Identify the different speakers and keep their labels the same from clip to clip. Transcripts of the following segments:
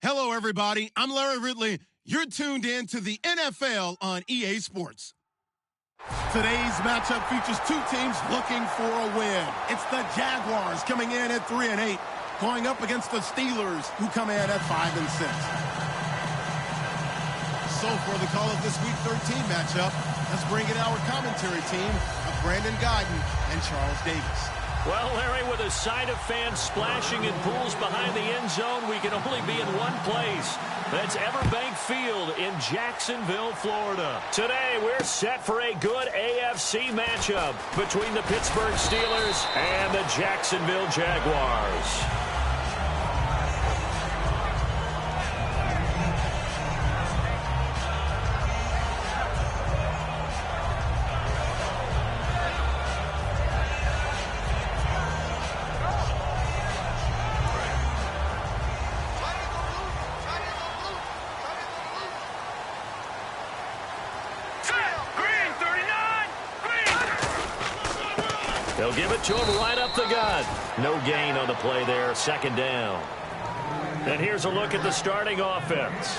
Speaker 1: Hello, everybody. I'm Larry Ridley. You're tuned in to the NFL on EA Sports. Today's matchup features two teams looking for a win. It's the Jaguars coming in at 3-8, going up against the Steelers, who come in at 5-6. So for the call of this Week 13 matchup, let's bring in our commentary team of Brandon Godden and Charles Davis.
Speaker 2: Well, Larry, with a sight of fans splashing in pools behind the end zone, we can only be in one place. That's Everbank Field in Jacksonville, Florida. Today, we're set for a good AFC matchup between the Pittsburgh Steelers and the Jacksonville Jaguars. They'll give it to him right up the gut. No gain on the play there, second down. And here's a look at the starting offense.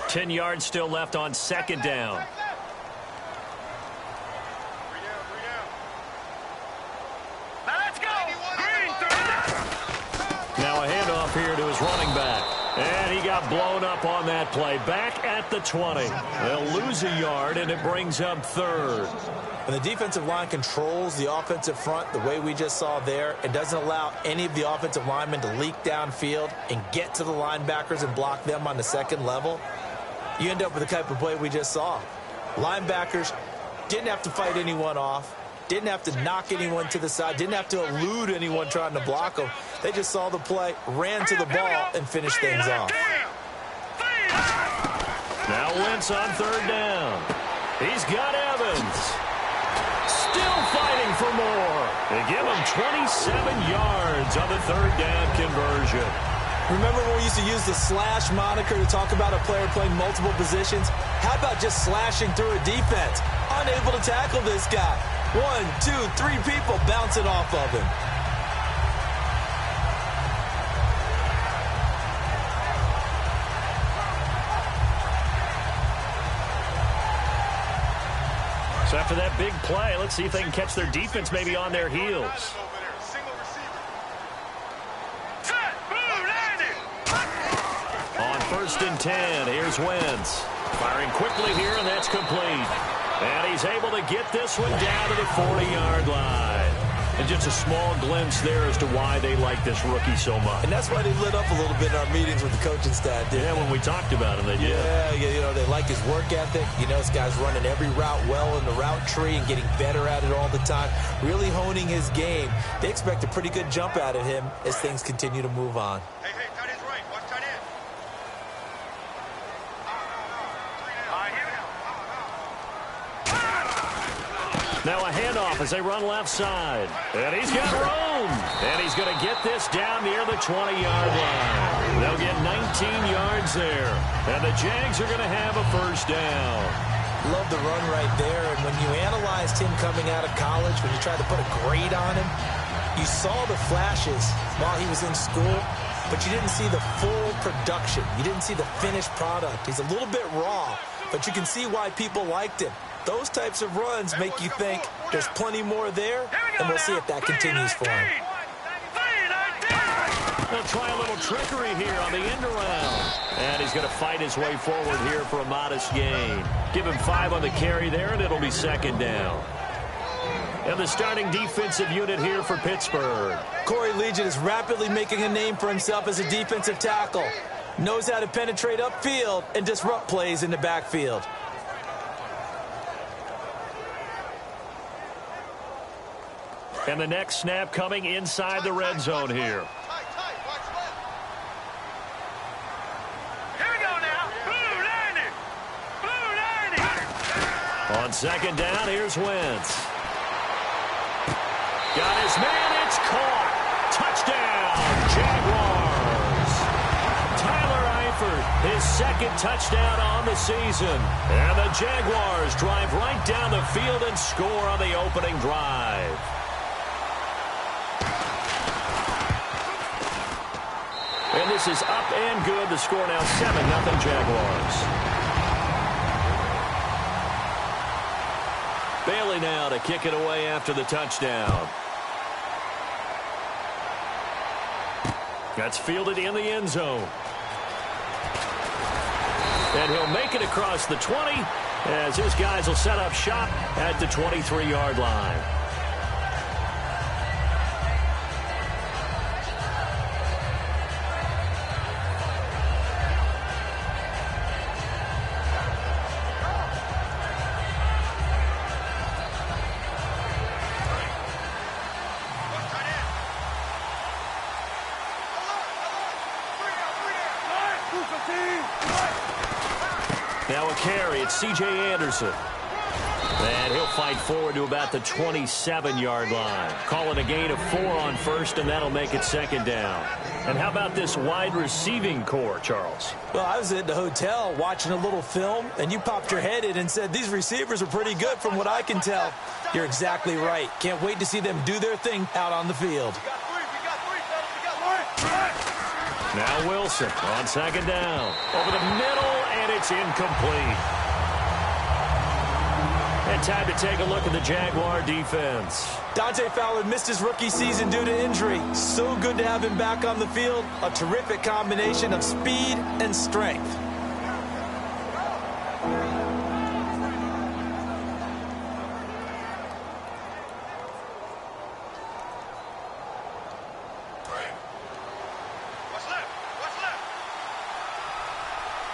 Speaker 2: Ten yards still left on second down. Now a handoff here to his running back. And he got blown up on that play. Back at the 20. They'll lose a yard, and it brings up third.
Speaker 3: When the defensive line controls the offensive front the way we just saw there, it doesn't allow any of the offensive linemen to leak downfield and get to the linebackers and block them on the second level. You end up with the type of play we just saw. Linebackers didn't have to fight anyone off, didn't have to knock anyone to the side, didn't have to elude anyone trying to block them. They just saw the play, ran to the ball, and finished things off.
Speaker 2: Now Wentz on third down. He's got Evans. Still fighting for more. They give him 27 yards on the third down conversion.
Speaker 3: Remember when we used to use the slash moniker to talk about a player playing multiple positions? How about just slashing through a defense? Unable to tackle this guy. 1, 2, 3 people bouncing off of him.
Speaker 2: So after that big play, let's see if they can catch their defense maybe on their heels. First and 10. Here's Wentz. Firing quickly here, and that's complete. And he's able to get this one down to the 40-yard line. And just a small glimpse there as to why they like this rookie so much.
Speaker 3: And that's why they lit up a little bit in our meetings with the coaching staff, didn't they?
Speaker 2: When we talked about him, they did.
Speaker 3: Yeah, you know, they like his work ethic. You know, this guy's running every route well in the route tree and getting better at it all the time, really honing his game. They expect a pretty good jump out of him as things continue to move on.
Speaker 2: Now a handoff as they run left side. And he's got room. And he's going to get this down near the 20-yard line. They'll get 19 yards there. And the Jags are going to have a first down.
Speaker 3: Love the run right there. And when you analyzed him coming out of college, when you tried to put a grade on him, you saw the flashes while he was in school, but you didn't see the full production. You didn't see the finished product. He's a little bit raw, but you can see why people liked him. Those types of runs make you think there's plenty more there, and we'll see if that continues for him.
Speaker 2: They'll try a little trickery here on the end around. And he's going to fight his way forward here for a modest gain. Give him 5 on the carry there, and it'll be second down. And the starting defensive unit here for Pittsburgh.
Speaker 3: Corey Legion is rapidly making a name for himself as a defensive tackle. Knows how to penetrate upfield and disrupt plays in the backfield.
Speaker 2: And the next snap coming inside the red zone here.
Speaker 4: Here we go now. Blue 90.
Speaker 2: On second down, here's Wentz. Got his man. It's caught. Touchdown, Jaguars. Tyler Eifert, his second touchdown on the season. And the Jaguars drive right down the field and score on the opening drive. And this is up and good. The score now 7-0 Jaguars. Bailey now to kick it away after the touchdown. That's fielded in the end zone. And he'll make it across the 20 as his guys will set up shop at the 23-yard line. Now a carry, it's C.J. Anderson. And he'll fight forward to about the 27-yard line. Calling a gain of 4 on first, and that'll make it second down. And how about this wide receiving core, Charles?
Speaker 3: Well, I was at the hotel watching a little film, and you popped your head in and said, these receivers are pretty good from what I can tell. You're exactly right. Can't wait to see them do their thing out on the field.
Speaker 2: Now Wilson on second down. Over the middle, and it's incomplete. And time to take a look at the Jaguar defense.
Speaker 3: Dante Fowler missed his rookie season due to injury. So good to have him back on the field. A terrific combination of speed and strength.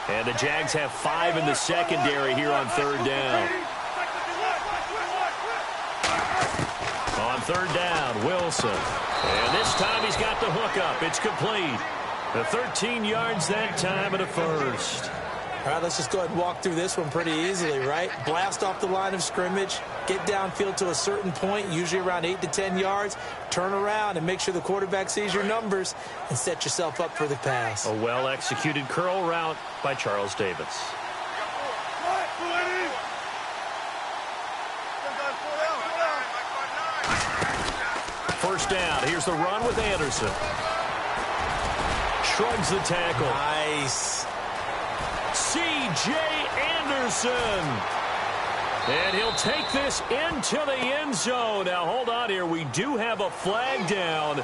Speaker 2: And the Jags have 5 in the secondary here on third down. On third down, Wilson. And this time he's got the hookup. It's complete. The 13 yards that time and a first.
Speaker 3: All right, let's just go ahead and walk through this one pretty easily, right? Blast off the line of scrimmage, get downfield to a certain point, usually around 8 to 10 yards, turn around and make sure the quarterback sees your numbers and set yourself up for the pass.
Speaker 2: A well-executed curl route by Charles Davis. First down. Here's the run with Anderson. Shrugs the tackle.
Speaker 3: Nice.
Speaker 2: C.J. Anderson. And he'll take this into the end zone. Now, hold on here. We do have a flag down.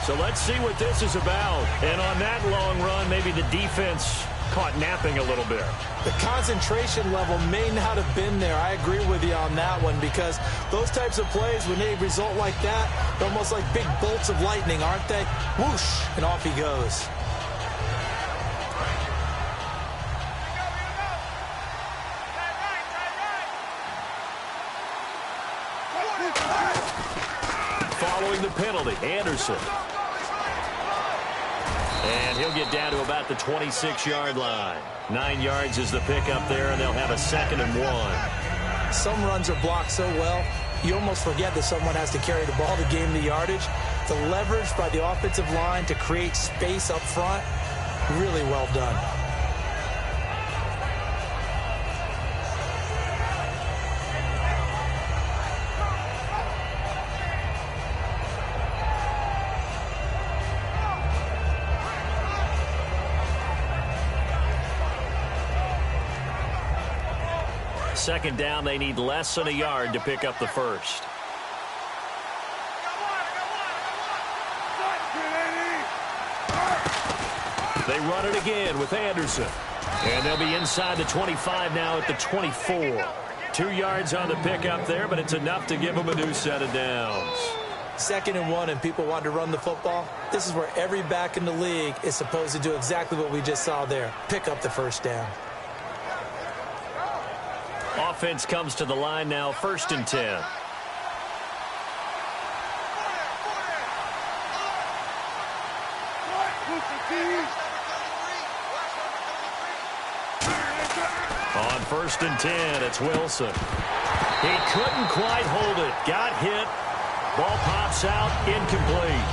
Speaker 2: So let's see what this is about. And on that long run, maybe the defense caught napping a little bit.
Speaker 3: The concentration level may not have been there. I agree with you on that one because those types of plays, when they result like that, they're almost like big bolts of lightning, aren't they? Whoosh, and off he goes.
Speaker 2: Following the penalty, Anderson. And he'll get down to about the 26-yard line. 9 yards is the pickup there, and they'll have a 2nd and 1.
Speaker 3: Some runs are blocked so well, you almost forget that someone has to carry the ball to gain the yardage. The leverage by the offensive line to create space up front, really well done.
Speaker 2: Second down, they need less than a yard to pick up the first. They run it again with Anderson. And they'll be inside the 25 now at the 24. 2 yards on the pickup there, but it's enough to give them a new set of downs.
Speaker 3: 2nd and 1 and people want to run the football. This is where every back in the league is supposed to do exactly what we just saw there. Pick up the first down.
Speaker 2: Offense comes to the line now, 1st and 10. On 1st and 10, it's Wilson. He couldn't quite hold it. Got hit, Ball pops out, incomplete.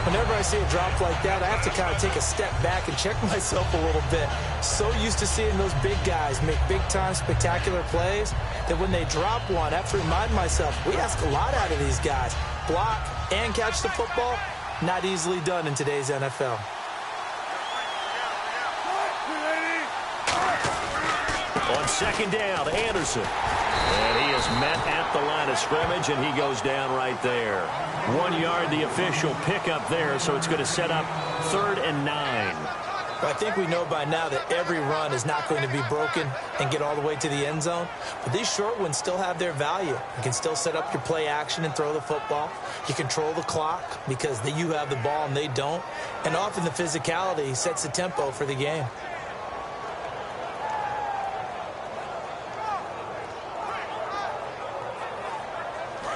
Speaker 3: Whenever I see a drop like that, I have to kind of take a step back and check myself a little bit. So used to seeing those big guys make big-time spectacular plays that when they drop one, I have to remind myself, we ask a lot out of these guys. Block and catch the football, not easily done in today's NFL.
Speaker 2: On second down, Anderson. And he is met at the line of scrimmage, and he goes down right there. 1 yard, the official pickup there, so it's going to set up 3rd and 9.
Speaker 3: Well, I think we know by now that every run is not going to be broken and get all the way to the end zone. But these short ones still have their value. You can still set up your play action and throw the football. You control the clock because you have the ball and they don't. And often the physicality sets the tempo for the game.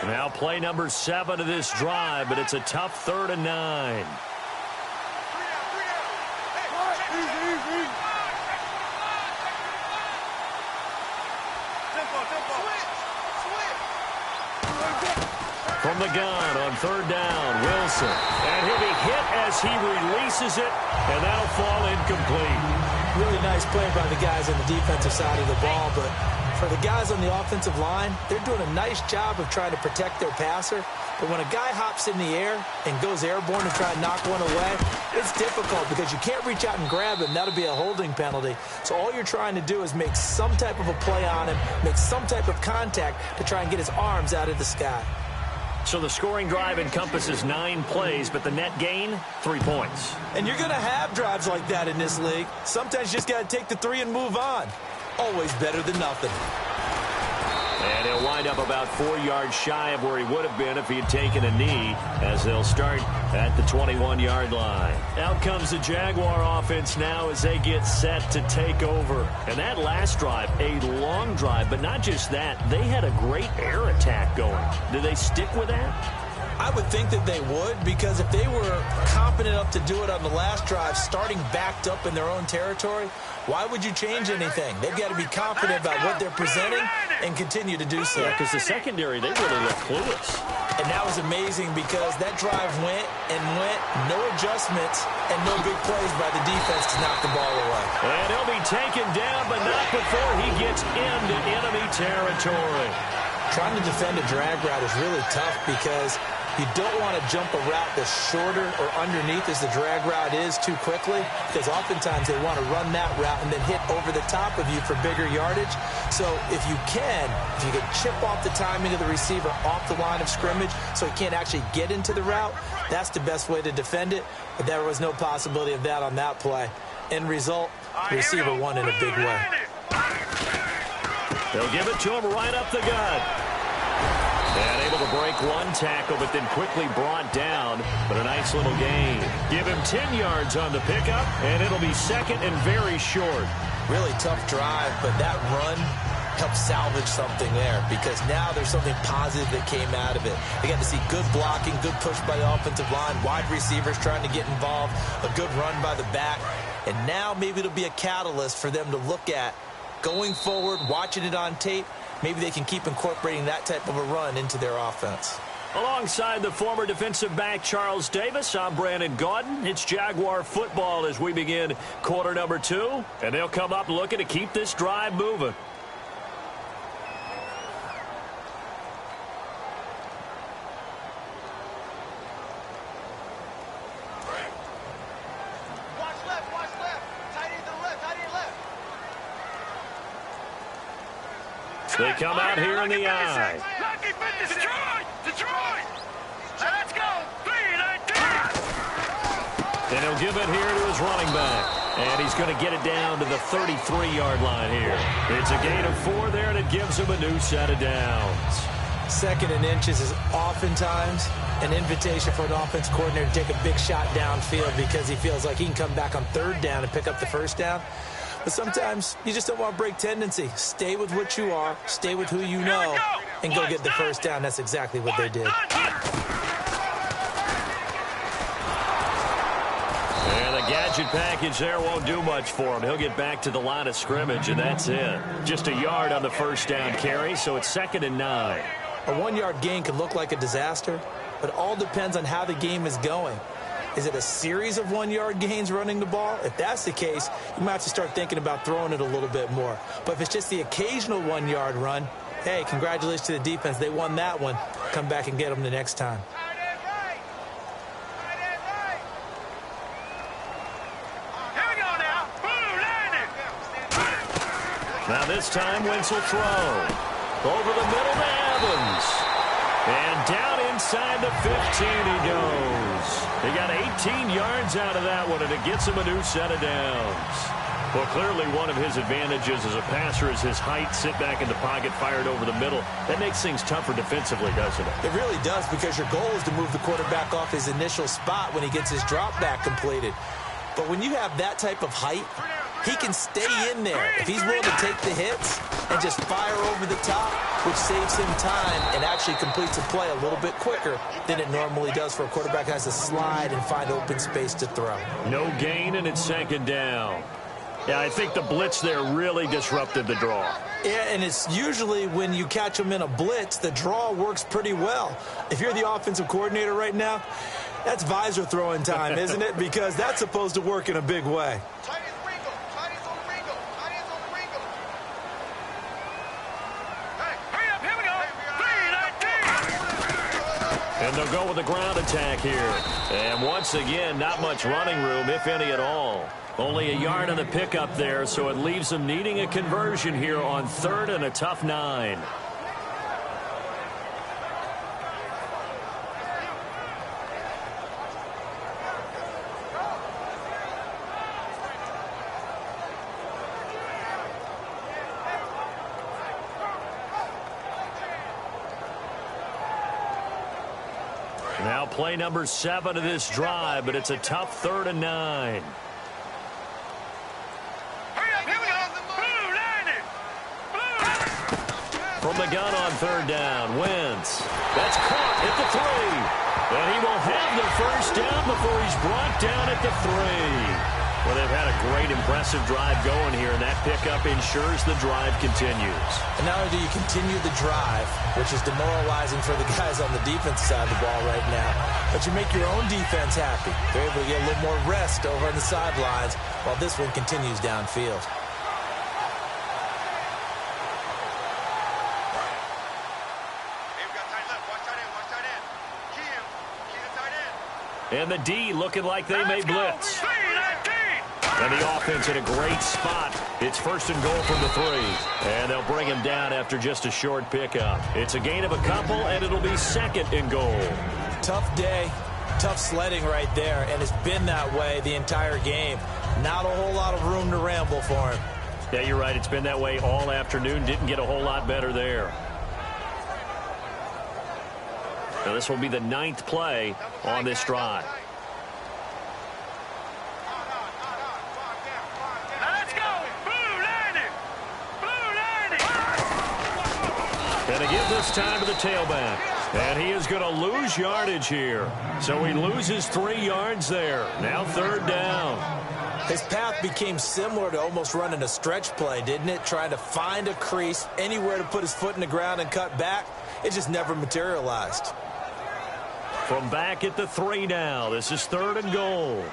Speaker 2: Now play number 7 of this drive, but it's a tough 3rd and 9. From the gun on 3rd down, Wilson. And he'll be hit as he releases it, and that'll fall incomplete.
Speaker 3: Really nice play by the guys on the defensive side of the ball, but for the guys on the offensive line, they're doing a nice job of trying to protect their passer. But when a guy hops in the air and goes airborne and try to knock one away, it's difficult because you can't reach out and grab him. That'll be a holding penalty. So all you're trying to do is make some type of a play on him, make some type of contact to try and get his arms out of the sky.
Speaker 2: So the scoring drive encompasses 9 plays, but the net gain, 3 points.
Speaker 3: And you're going to have drives like that in this league. Sometimes you just got to take the 3 and move on. Always better than nothing.
Speaker 2: And he'll wind up about 4 yards shy of where he would have been if he had taken a knee, as they'll start at the 21-yard line. Out comes the Jaguar offense now as they get set to take over. And that last drive, a long drive, but not just that, they had a great air attack going. Do they stick with that?
Speaker 3: I would think that they would, because if they were confident enough to do it on the last drive, starting backed up in their own territory, why would you change anything? They've got to be confident about what they're presenting and continue to do so.
Speaker 2: Yeah, because the secondary, they really look clueless.
Speaker 3: And that was amazing because that drive went and went, no adjustments and no big plays by the defense to knock the ball away.
Speaker 2: And he'll be taken down, but not before he gets into enemy territory.
Speaker 3: Trying to defend a drag route is really tough because you don't want to jump a route that's shorter or underneath as the drag route is too quickly, because oftentimes they want to run that route and then hit over the top of you for bigger yardage. So if you can chip off the timing of the receiver off the line of scrimmage so he can't actually get into the route, that's the best way to defend it. But there was no possibility of that on that play. End result, the receiver won in a big way.
Speaker 2: They'll give it to him right up the gut. And able to break one tackle, but then quickly brought down. But a nice little gain. Give him 10 yards on the pickup, and it'll be second and very short.
Speaker 3: Really tough drive, but that run helped salvage something there, because now there's something positive that came out of it. They got to see good blocking, good push by the offensive line, wide receivers trying to get involved, a good run by the back. And now maybe it'll be a catalyst for them to look at going forward, watching it on tape. Maybe they can keep incorporating that type of a run into their offense.
Speaker 2: Alongside the former defensive back Charles Davis, I'm Brandon Gaudin. It's Jaguar football as we begin quarter number 2. And they'll come up looking to keep this drive moving. They come out here in the eye. Detroit! Let's go! And he'll give it here to his running back. And he's going to get it down to the 33-yard line here. It's a gain of 4 there, and it gives him a new set of downs.
Speaker 3: 2nd and inches is oftentimes an invitation for an offense coordinator to take a big shot downfield because he feels like he can come back on 3rd down and pick up the 1st down. But sometimes you just don't want to break tendency. Stay with what you are, stay with who you know, and go get the 1st down. That's exactly what they did.
Speaker 2: And the gadget package there won't do much for him. He'll get back to the line of scrimmage, and that's it. Just a yard on the 1st down carry, so it's 2nd and 9.
Speaker 3: A 1-yard gain can look like a disaster, but it all depends on how the game is going. Is it a series of 1-yard gains running the ball? If that's the case, you might have to start thinking about throwing it a little bit more. But if it's just the occasional 1-yard run, hey, congratulations to the defense. They won that one. Come back and get them the next time.
Speaker 2: Now this time, Wentz will throw. Over the middle to Evans. And down inside the 15 he goes. He got 18 yards out of that one, and it gets him a new set of downs. Well, clearly one of his advantages as a passer is his height. Sit back in the pocket, fired over the middle. That makes things tougher defensively, doesn't it?
Speaker 3: It really does, because your goal is to move the quarterback off his initial spot when he gets his drop back completed. But when you have that type of height, he can stay in there if he's willing to take the hits and just fire over the top, which saves him time and actually completes a play a little bit quicker than it normally does for a quarterback who has to slide and find open space to throw.
Speaker 2: No gain, and it's second down. Yeah, I think the blitz there really disrupted the draw.
Speaker 3: Yeah, and it's usually when you catch them in a blitz, the draw works pretty well. If you're the offensive coordinator right now, that's visor throwing time, isn't it? Because that's supposed to work in a big way.
Speaker 2: And they'll go with a ground attack here. And once again, not much running room, if any at all. Only a yard on the pickup there, so it leaves them needing a conversion here on 3rd and a tough 9. Now play number 7 of this drive, but it's a tough 3rd and 9. From the gun on 3rd down, Wentz. That's caught at the 3. And he will have the first down before he's brought down at the 3. Well, they've had a great, impressive drive going here, and that pickup ensures the drive continues.
Speaker 3: And not only do you continue the drive, which is demoralizing for the guys on the defense side of the ball right now, but you make your own defense happy. They're able to get a little more rest over on the sidelines while this one continues downfield.
Speaker 2: And the D looking like they may blitz. And the offense in a great spot. It's 1st and goal from the 3. And they'll bring him down after just a short pickup. It's a gain of a couple, and it'll be 2nd and goal.
Speaker 3: Tough day, tough sledding right there, and it's been that way the entire game. Not a whole lot of room to ramble for him.
Speaker 2: Yeah, you're right. It's been that way all afternoon. Didn't get a whole lot better there. Now this will be the 9th play on this drive. And again this time to the tailback. And he is going to lose yardage here. So he loses 3 yards there. Now 3rd down.
Speaker 3: His path became similar to almost running a stretch play, didn't it? Trying to find a crease, anywhere to put his foot in the ground and cut back. It just never materialized.
Speaker 2: From back at the 3 now. This is 3rd and goal.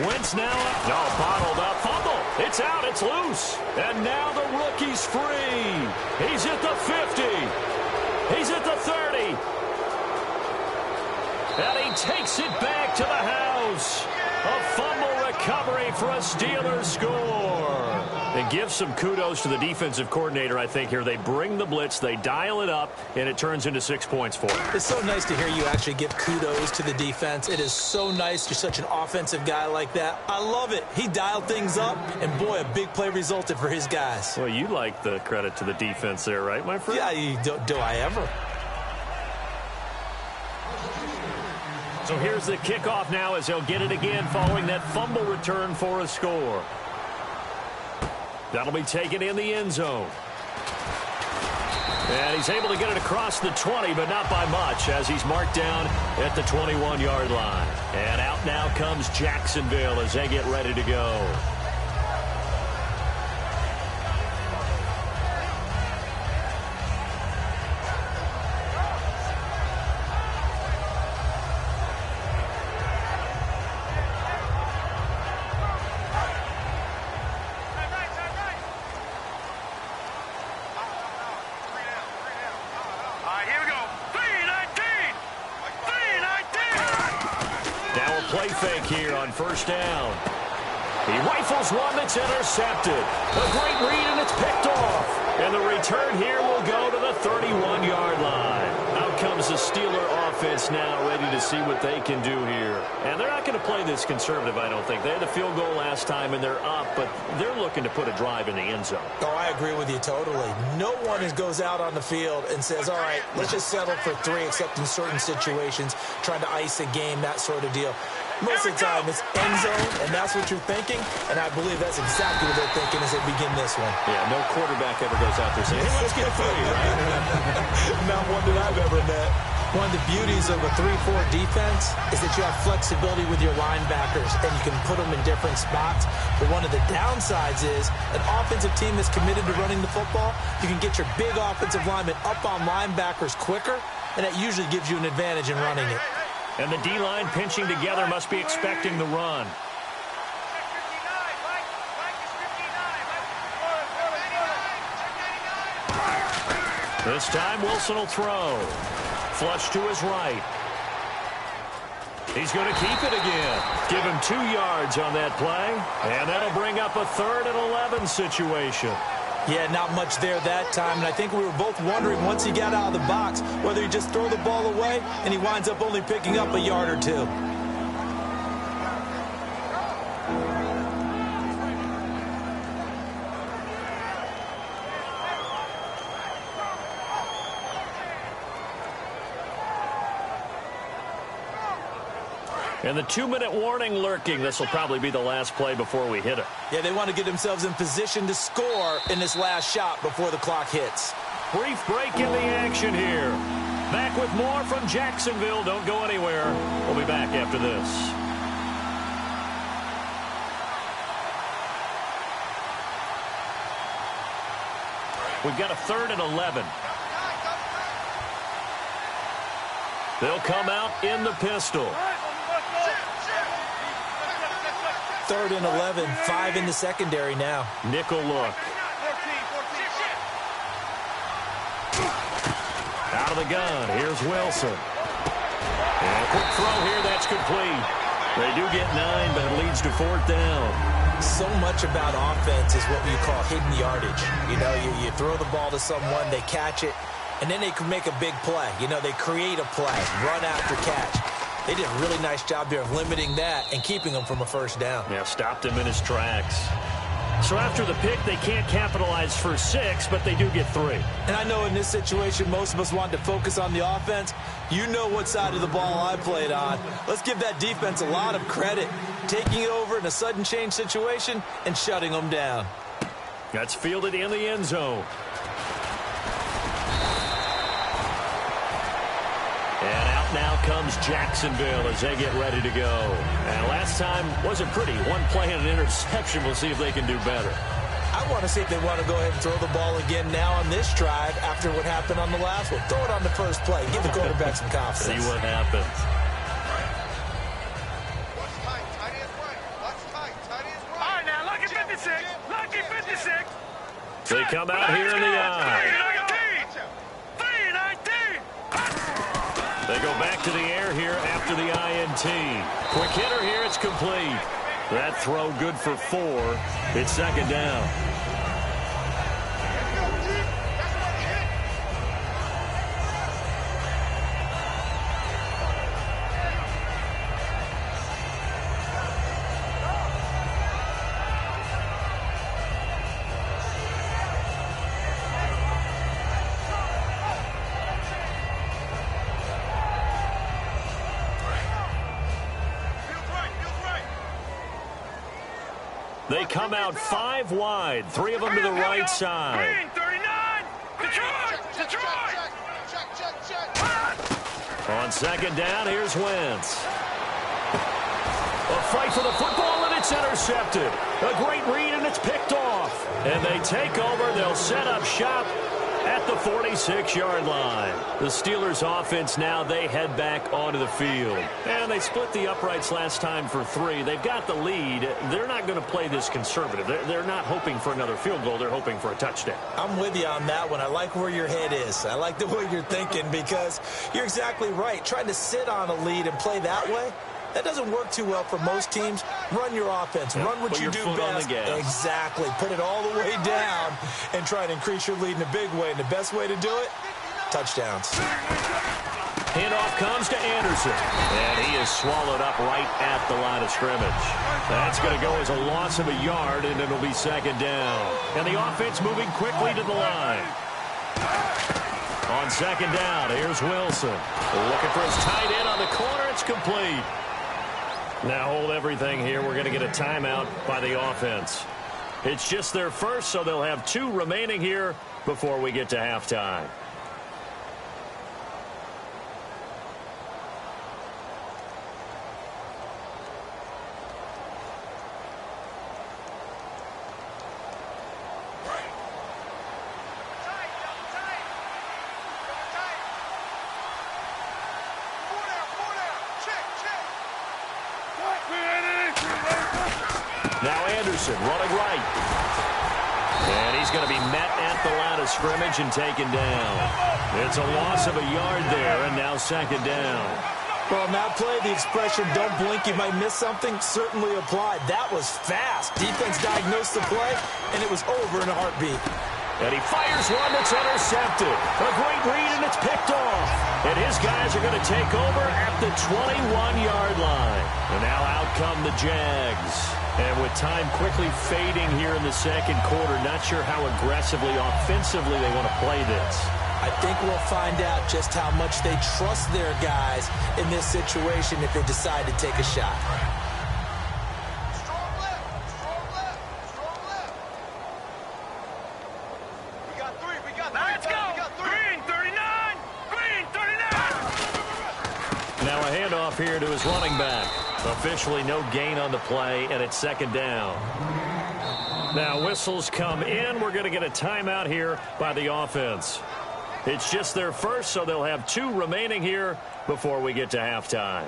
Speaker 2: Wentz now up. No, bottled up. Fumble. It's out. It's loose. And now the rookie's free. He's at the 50. He's at the 30. And he takes it back to the house. A fumble recovery for a Steelers score. And give some kudos to the defensive coordinator, I think, here. They bring the blitz, they dial it up, and it turns into 6 points for them.
Speaker 3: It's so nice to hear you actually give kudos to the defense. It is so nice. You're such an offensive guy like that. I love it. He dialed things up, and boy, a big play resulted for his guys.
Speaker 2: Well, you like the credit to the defense there, right, my friend?
Speaker 3: Yeah, do I ever?
Speaker 2: So here's the kickoff now as they'll get it again following that fumble return for a score. That'll be taken in the end zone. And he's able to get it across the 20, but not by much, as he's marked down at the 21-yard line. And out now comes Jacksonville as they get ready to go. Play fake here on first down. He rifles one that's intercepted. A great read, and it's picked off. And the return here will go to the 31-yard line. Out comes the Steeler offense now, ready to see what they can do here. And they're not going to play this conservative, I don't think. They had the field goal last time, and they're up, but they're looking to put a drive in the end zone.
Speaker 3: Oh, I agree with you totally. No one goes out on the field and says, all right, let's just settle for 3, except in certain situations, trying to ice a game, that sort of deal. Most of the time, it's end zone, and that's what you're thinking, and I believe that's exactly what they're thinking as they begin this one.
Speaker 2: Yeah, no quarterback ever goes out there saying, hey, let's get 3, right?
Speaker 3: Not one that I've ever met. One of the beauties of a 3-4 defense is that you have flexibility with your linebackers, and you can put them in different spots. But one of the downsides is an offensive team that's committed to running the football, you can get your big offensive linemen up on linebackers quicker, and that usually gives you an advantage in running it.
Speaker 2: And the D-line pinching together must be expecting the run. This time Wilson will throw. Flush to his right. He's going to keep it again. Give him 2 yards on that play. And that'll bring up a 3rd and 11 situation.
Speaker 3: Yeah, not much there that time, and I think we were both wondering once he got out of the box whether he just throw the ball away and he winds up only picking up a yard or 2.
Speaker 2: And the 2-minute warning lurking. This will probably be the last play before we hit it.
Speaker 3: Yeah, they want to get themselves in position to score in this last shot before the clock hits.
Speaker 2: Brief break in the action here. Back with more from Jacksonville. Don't go anywhere. We'll be back after this. We've got a 3rd and 11. They'll come out in the pistol.
Speaker 3: 3rd and 11, 5 in the secondary now.
Speaker 2: Nickel look. Out of the gun, here's Wilson. And a quick throw here, that's complete. They do get 9, but it leads to 4th down.
Speaker 3: So much about offense is what you call hidden yardage. You know, you throw the ball to someone, they catch it, and then they can make a big play. You know, they create a play, run after catch. They did a really nice job there of limiting that and keeping him from a 1st down.
Speaker 2: Yeah, stopped him in his tracks. So after the pick, they can't capitalize for 6, but they do get 3.
Speaker 3: And I know in this situation, most of us want to focus on the offense. You know what side of the ball I played on. Let's give that defense a lot of credit, taking it over in a sudden change situation and shutting them down.
Speaker 2: That's fielded in the end zone. And out now comes Jacksonville as they get ready to go. And last time wasn't pretty. 1 play and an interception. We'll see if they can do better.
Speaker 3: I want to see if they want to go ahead and throw the ball again now on this drive after what happened on the last one. Throw it on the first play. Give the quarterback some confidence.
Speaker 2: See what happens.
Speaker 4: Watch tight. Tight ends right. Watch tight. Tight ends right.
Speaker 5: All right, now, lucky 56. Lucky 56.
Speaker 2: They come out here in the eye.
Speaker 5: 3-19.
Speaker 2: They go back to the air here after the INT. Quick hitter here, it's complete. That throw good for 4. It's 2nd down. They come out 5 wide, 3 of them to the right side.
Speaker 5: Green, 39.
Speaker 2: On second down, here's Wentz. A fight for the football, and it's intercepted. A great read, and it's picked off. And they take over. They'll set up shop at the 46-yard line. The Steelers' offense now, they head back onto the field. And they split the uprights last time for 3. They've got the lead. They're not going to play this conservative. They're not hoping for another field goal. They're hoping for a touchdown.
Speaker 3: I'm with you on that one. I like where your head is. I like the way you're thinking because you're exactly right. Trying to sit on a lead and play that way, that doesn't work too well for most teams. Run your offense. Run what you do best. Exactly. Put it all the way down and try to increase your lead in a big way. And the best way to do it, touchdowns.
Speaker 2: Handoff comes to Anderson. And he is swallowed up right at the line of scrimmage. That's going to go as a loss of a yard, and it'll be second down. And the offense moving quickly to the line. On second down, here's Wilson. Looking for his tight end on the corner. It's complete. Now hold everything here. We're going to get a timeout by the offense. It's just their first, so they'll have 2 remaining here before we get to halftime. Now Anderson running right. And he's going to be met at the line of scrimmage and taken down. It's a loss of a yard there, and now second down.
Speaker 3: Well, on that play, the expression, don't blink, you might miss something, certainly applied. That was fast. Defense diagnosed the play, and it was over in a heartbeat.
Speaker 2: And he fires one that's intercepted. A great read, and it's picked off. And his guys are going to take over at the 21-yard line. And now out come the Jags. And with time quickly fading here in the second quarter, not sure how aggressively, offensively they want to play this.
Speaker 3: I think we'll find out just how much they trust their guys in this situation if they decide to take a shot.
Speaker 4: Strong left, strong left, strong left. We got 3, we got 3.
Speaker 5: Let's go.
Speaker 4: We got 3.
Speaker 5: Green 39. Green 39.
Speaker 2: Now a handoff here to his running back. Officially no gain on the play, and it's second down. Now whistles come in. We're going to get a timeout here by the offense. It's just their first, so they'll have 2 remaining here before we get to halftime.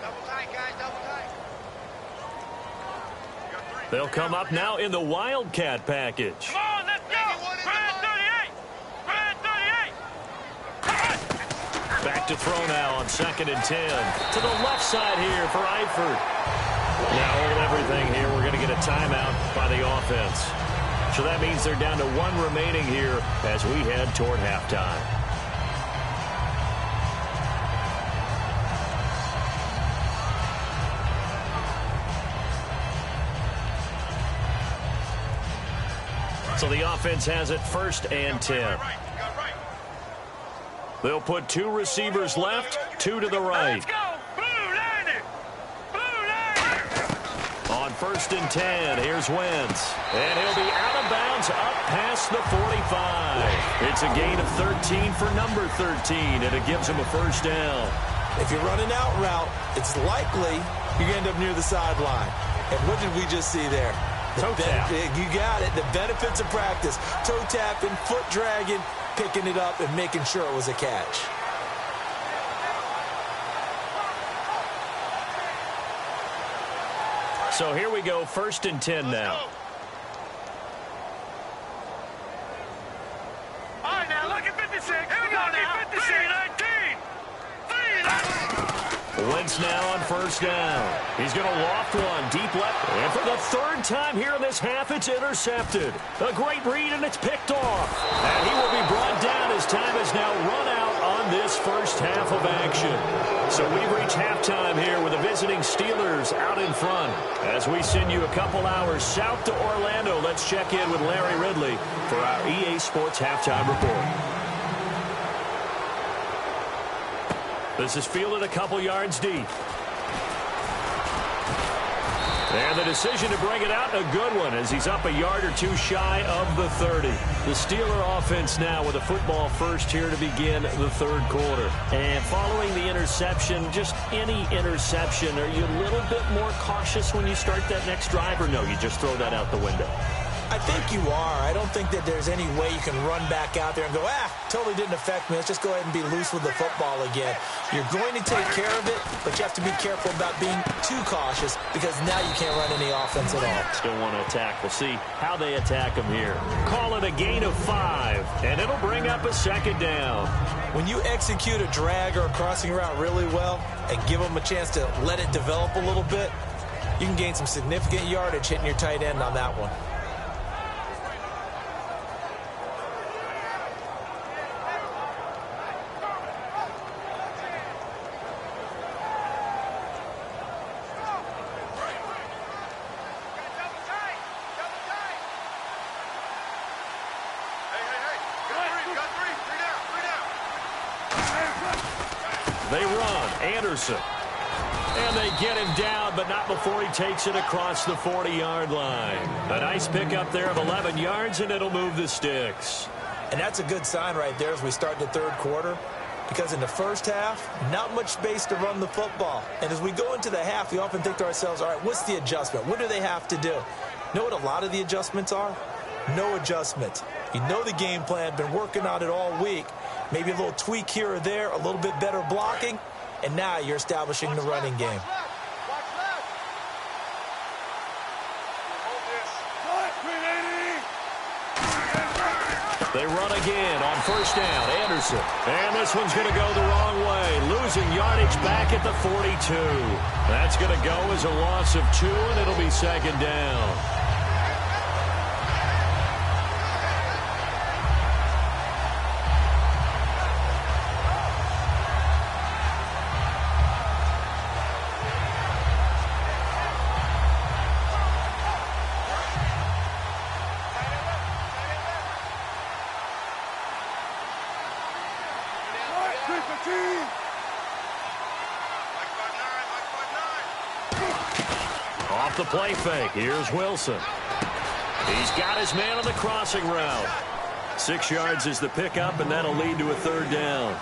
Speaker 4: Double tight, guys, double tight. We got 3.
Speaker 2: They'll come up now in the Wildcat package.
Speaker 5: Come on, let's go. Brand 38. Brand 38.
Speaker 2: Back to throw now on second and 10. To the left side here for Eifert. Now hold everything here. We're going to get a timeout by the offense. So that means they're down to 1 remaining here as we head toward halftime. So the offense has it first and 10. They'll put 2 receivers left, 2 to the right.
Speaker 5: Let's go. Blue liner. Blue liner.
Speaker 2: On first and 10, here's Wentz. And he'll be out of bounds up past the 45. It's a gain of 13 for number 13, and it gives him a first down.
Speaker 3: If you're running out route, it's likely you end up near the sideline. And what did we just see there?
Speaker 2: Toe tap.
Speaker 3: You got it. The benefits of practice. Toe tapping, foot dragging, picking it up, and making sure it was a catch.
Speaker 2: So here we go, first and 10 now.
Speaker 5: All right, now look at 56. Here we go now. 56. 19.
Speaker 2: Wentz now on first down. He's going to loft one deep left. And for the 3rd time here in this half, it's intercepted. A great read, and it's picked off. And he will be brought down as time has now run out on this first half of action. So we've reached halftime here with the visiting Steelers out in front. As we send you a couple hours south to Orlando, let's check in with Larry Ridley for our EA Sports Halftime Report. This is fielded a couple yards deep. And the decision to bring it out, a good one, as he's up a yard or two shy of the 30. The Steeler offense now with a football first here to begin the third quarter. And following the interception, just any interception, are you a little bit more cautious when you start that next drive, or no, you just throw that out the window?
Speaker 3: I think you are. I don't think that there's any way you can run back out there and go, totally didn't affect me. Let's just go ahead and be loose with the football again. You're going to take care of it, but you have to be careful about being too cautious because now you can't run any offense at all.
Speaker 2: Still want to attack. We'll see how they attack him here. Call it a gain of 5, and it'll bring up a second down.
Speaker 3: When you execute a drag or a crossing route really well and give them a chance to let it develop a little bit, you can gain some significant yardage hitting your tight end on that one.
Speaker 2: They run. Anderson. And they get him down, but not before he takes it across the 40-yard line. A nice pickup there of 11 yards, and it'll move the sticks.
Speaker 3: And that's a good sign right there as we start the third quarter, because in the first half, not much space to run the football. And as we go into the half, we often think to ourselves, all right, what's the adjustment? What do they have to do? You know what a lot of the adjustments are? No adjustments. You know the game plan, been working on it all week. Maybe a little tweak here or there, a little bit better blocking, and now you're establishing the running game.
Speaker 2: They run again on first down. Anderson. And this one's going to go the wrong way. Losing yardage back at the 42. That's going to go as a loss of 2, and it'll be second down. Off the play fake. Here's Wilson. He's got his man on the crossing route. 6 yards is the pickup, and that'll lead to a third down.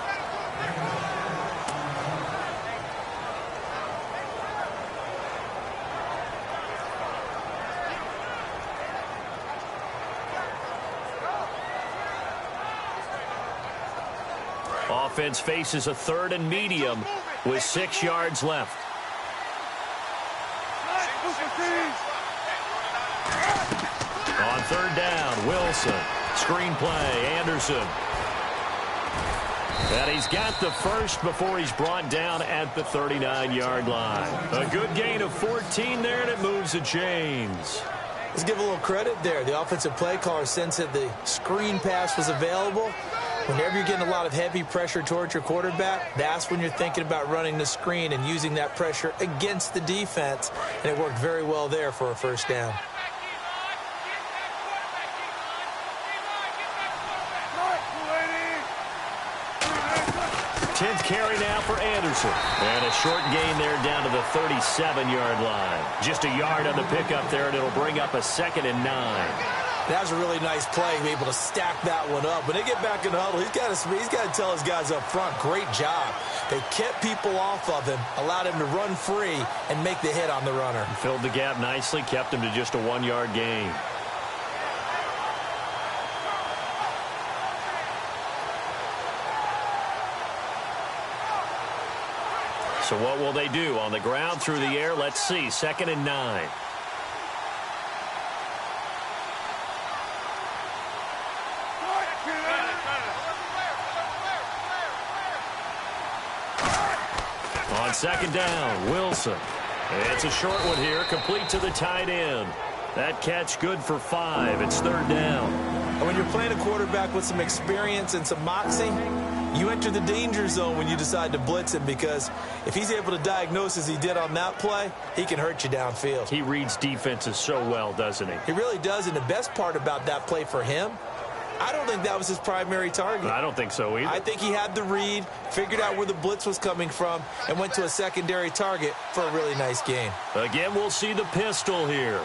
Speaker 2: Offense faces a 3rd and medium with 6 yards left. On third down, Wilson. Screen play, Anderson. And he's got the first before he's brought down at the 39-yard line. A good gain of 14 there, and it moves the chains.
Speaker 3: Let's give a little credit there. The offensive play caller sensed that the screen pass was available. Whenever you're getting a lot of heavy pressure towards your quarterback, that's when you're thinking about running the screen and using that pressure against the defense. And it worked very well there for a first down.
Speaker 2: 10th carry now for Anderson. And a short gain there down to the 37-yard line. Just a yard on the pickup there, and it'll bring up a 2nd and 9.
Speaker 3: That was a really nice play, to be able to stack that one up. When they get back in the huddle, he's got to tell his guys up front, great job. They kept people off of him, allowed him to run free and make the hit on the runner.
Speaker 2: Filled the gap nicely, kept him to just a 1-yard gain. So what will they do? On the ground, through the air, let's see. 2nd and 9. On 2nd down, Wilson. It's a short one here, complete to the tight end. That catch good for 5. It's 3rd down.
Speaker 3: And when you're playing a quarterback with some experience and some moxie, you enter the danger zone when you decide to blitz him, because if he's able to diagnose as he did on that play, he can hurt you downfield.
Speaker 2: He reads defenses so well, doesn't he?
Speaker 3: He really does, and the best part about that play for him I don't think that was his primary target.
Speaker 2: I don't think so either.
Speaker 3: I think he had the read, figured out where the blitz was coming from, and went to a secondary target for a really nice gain.
Speaker 2: Again, we'll see the pistol here.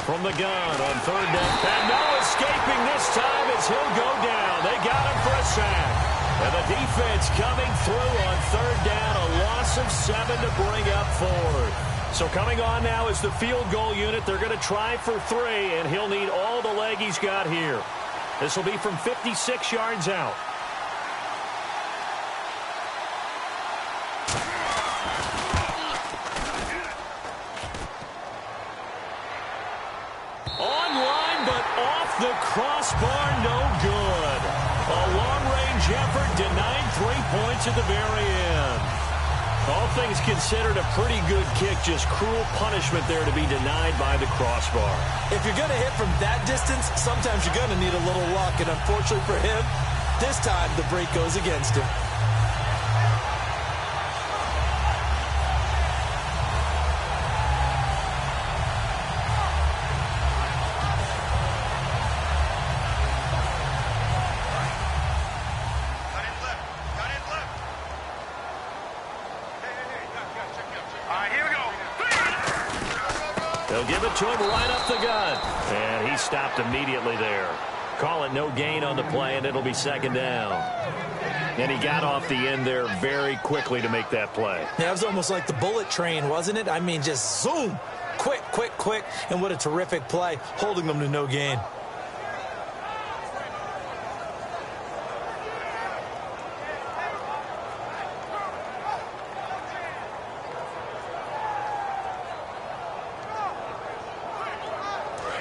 Speaker 2: From the gun on third down. And no escaping this time as he'll go down. They got him for a sack. And the defense coming through on third down. A loss of 7 to bring up fourth. So coming on now is the field goal unit. They're going to try for 3, and he'll need all the leg he's got here. This will be from 56 yards out. Online, but off the crossbar, no good. A long-range effort denied 3 points at the very end. All things considered, a pretty good kick, just cruel punishment there to be denied by the crossbar.
Speaker 3: If you're going to hit from that distance, sometimes you're going to need a little luck, and unfortunately for him, this time the break goes against him.
Speaker 2: They'll give it to him right up the gut. And he stopped immediately there. Call it no gain on the play, and it'll be second down. And he got off the end there very quickly to make that play.
Speaker 3: Yeah, it was almost like the bullet train, wasn't it? I mean, just zoom. Quick, quick, quick. And what a terrific play, holding them to no gain.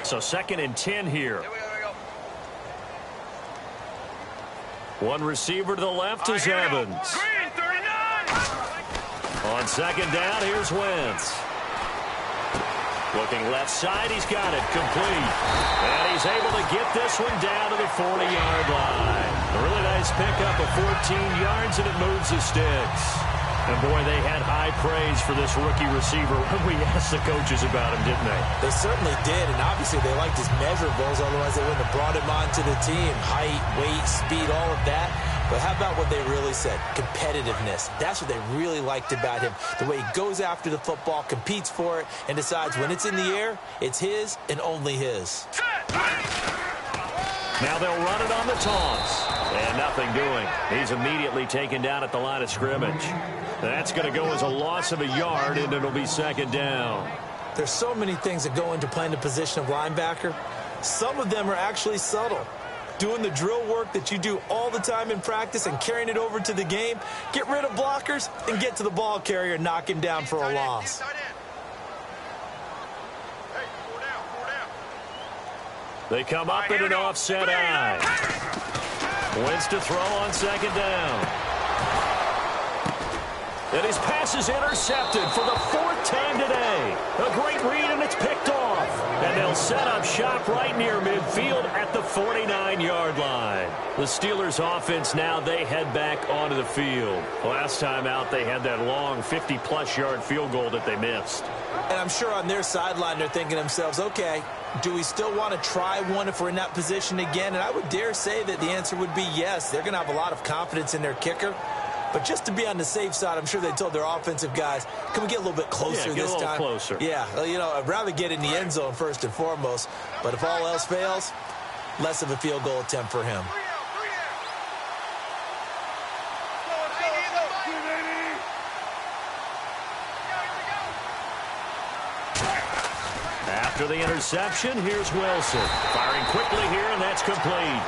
Speaker 2: So 2nd and 10 here. One receiver to the left is Evans.
Speaker 5: Green, 39.
Speaker 2: On 2nd down, here's Wentz. Looking left side, he's got it complete. And he's able to get this one down to the 40-yard line. A really nice pickup of 14 yards, and it moves the sticks. And, boy, they had high praise for this rookie receiver when we asked the coaches about him, didn't they?
Speaker 3: They certainly did, and obviously they liked his measurables, otherwise they wouldn't have brought him onto the team. Height, weight, speed, all of that. But how about what they really said? Competitiveness. That's what they really liked about him. The way he goes after the football, competes for it, and decides when it's in the air, it's his and only his.
Speaker 2: Now they'll run it on the toss. And nothing doing. He's immediately taken down at the line of scrimmage. That's going to go as a loss of a yard, and it'll be second down.
Speaker 3: There's so many things that go into playing the position of linebacker. Some of them are actually subtle. Doing the drill work that you do all the time in practice and carrying it over to the game. Get rid of blockers and get to the ball carrier and knock him down for a loss.
Speaker 2: They come up in an offset eye. Wentz to throw on 2nd down. And his pass is intercepted for the 4th time today. A great read, and it's picked off. And they'll set up shop right near midfield at the 49-yard line. The Steelers' offense now, they head back onto the field. Last time out, they had that long 50-plus yard field goal that they missed.
Speaker 3: And I'm sure on their sideline, they're thinking to themselves, okay, do we still want to try one if we're in that position again? And I would dare say that the answer would be yes. They're going to have a lot of confidence in their kicker. But just to be on the safe side, I'm sure they told their offensive guys, can we get a little bit closer this time?
Speaker 2: Yeah, get a little closer.
Speaker 3: Yeah, you know, I'd rather get in the end zone first and foremost. But if all else fails, less of a field goal attempt for him.
Speaker 2: After the interception, here's Wilson. Firing quickly here, and that's complete.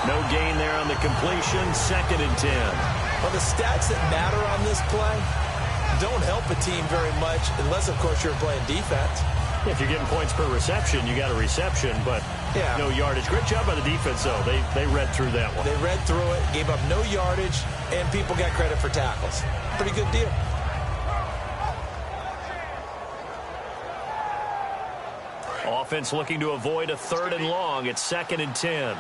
Speaker 2: No gain there on the completion, 2nd and 10.
Speaker 3: Well, the stats that matter on this play don't help a team very much, unless, of course, you're playing defense.
Speaker 2: If you're getting points per reception, you got a reception, but no yardage. Great job by the defense, though. They read through that one.
Speaker 3: They read through it, gave up no yardage, and people got credit for tackles. Pretty good deal.
Speaker 2: Offense looking to avoid a 3rd and long. It's 2nd and 10.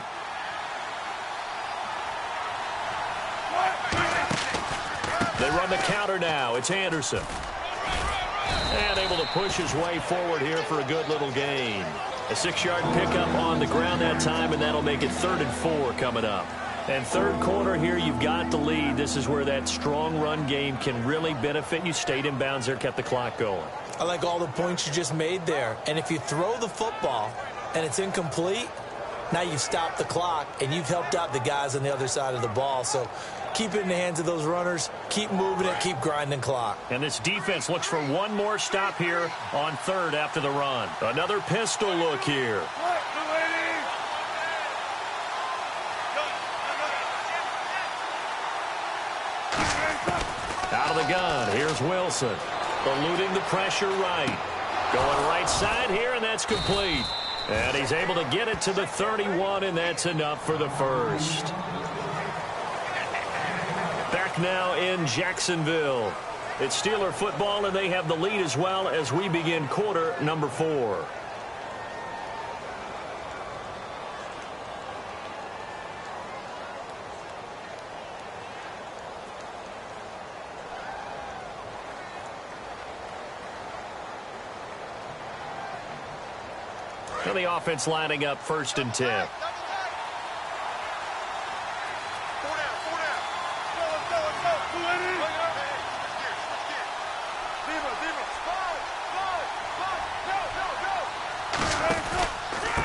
Speaker 2: They run the counter now. It's Anderson. And able to push his way forward here for a good little gain. A 6-yard pickup on the ground that time, and that'll make it 3rd and 4 coming up. And third quarter here, you've got the lead. This is where that strong run game can really benefit you. Stayed in bounds there, kept the clock going.
Speaker 3: I like all the points you just made there. And if you throw the football and it's incomplete, now you've stopped the clock and you've helped out the guys on the other side of the ball. So keep it in the hands of those runners. Keep moving it. Keep grinding clock.
Speaker 2: And this defense looks for one more stop here on 3rd after the run. Another pistol look here. Out of the gun, here's Wilson. Eluding the pressure right. Going right side here, and that's complete. And he's able to get it to the 31, and that's enough for the first. Back now in Jacksonville. It's Steeler football, and they have the lead as well as we begin quarter number 4. And the offense lining up 1st and 10.